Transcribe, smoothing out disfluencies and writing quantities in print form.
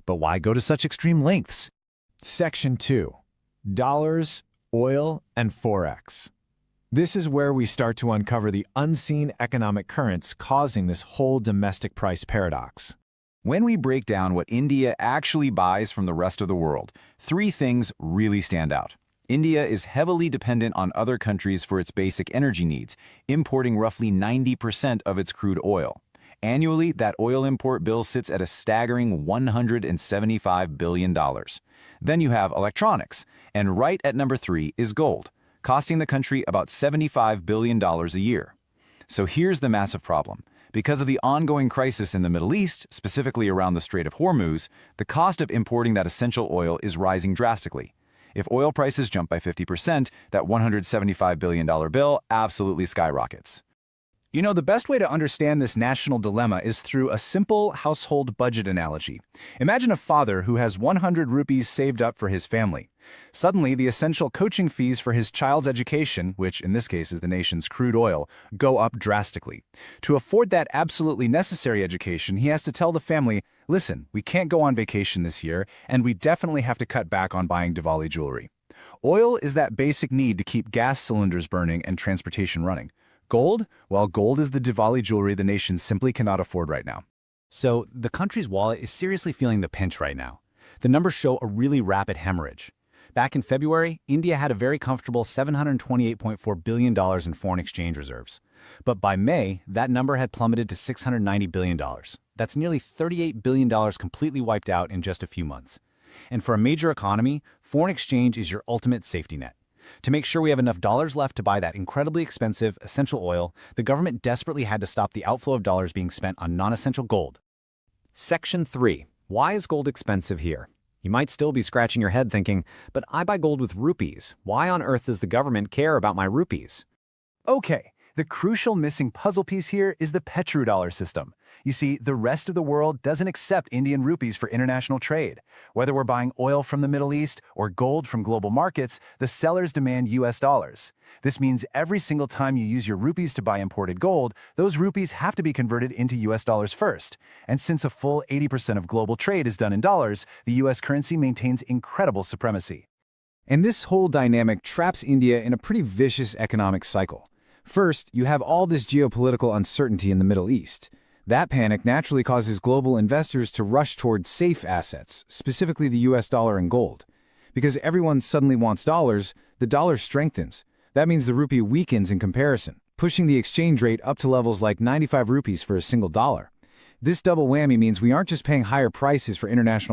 But why go to such extreme lengths? Section 2. Dollars, Oil, and Forex. This is where we start to uncover the unseen economic currents causing this whole domestic price paradox. When we break down what India actually buys from the rest of the world, three things really stand out. India is heavily dependent on other countries for its basic energy needs, importing roughly 90% of its crude oil. Annually, that oil import bill sits at a staggering $175 billion. Then you have electronics, and right at number 3 is gold, costing the country about $75 billion a year. So here's the massive problem. Because of the ongoing crisis in the Middle East, specifically around the Strait of Hormuz, the cost of importing that essential oil is rising drastically. If oil prices jump by 50%, that $175 billion bill absolutely skyrockets. You know, the best way to understand this national dilemma is through a simple household budget analogy. Imagine a father who has 100 rupees saved up for his family. Suddenly, the essential coaching fees for his child's education, which in this case is the nation's crude oil, go up drastically. To afford that absolutely necessary education, he has to tell the family, listen, we can't go on vacation this year, and we definitely have to cut back on buying Diwali jewelry. Oil is that basic need to keep gas cylinders burning and transportation running. Gold? Well, gold is the Diwali jewelry the nation simply cannot afford right now. So the country's wallet is seriously feeling the pinch right now. The numbers show a really rapid hemorrhage. Back in February, India had a very comfortable $728.4 billion in foreign exchange reserves. But by May, that number had plummeted to $690 billion. That's nearly $38 billion completely wiped out in just a few months. And for a major economy, foreign exchange is your ultimate safety net. To make sure we have enough dollars left to buy that incredibly expensive, essential oil, the government desperately had to stop the outflow of dollars being spent on non-essential gold. Section 3. Why is gold expensive here? You might still be scratching your head thinking, but I buy gold with rupees. Why on earth does the government care about my rupees? Okay, the crucial missing puzzle piece here is the petrodollar system. You see, the rest of the world doesn't accept Indian rupees for international trade. Whether we're buying oil from the Middle East or gold from global markets, the sellers demand US dollars. This means every single time you use your rupees to buy imported gold, those rupees have to be converted into US dollars first. And since a full 80% of global trade is done in dollars, the US currency maintains incredible supremacy. And this whole dynamic traps India in a pretty vicious economic cycle. First, you have all this geopolitical uncertainty in the Middle East. That panic naturally causes global investors to rush toward safe assets, specifically the US dollar and gold. Because everyone suddenly wants dollars, the dollar strengthens. That means the rupee weakens in comparison, pushing the exchange rate up to levels like 95 rupees for a single dollar. This double whammy means we aren't just paying higher prices for international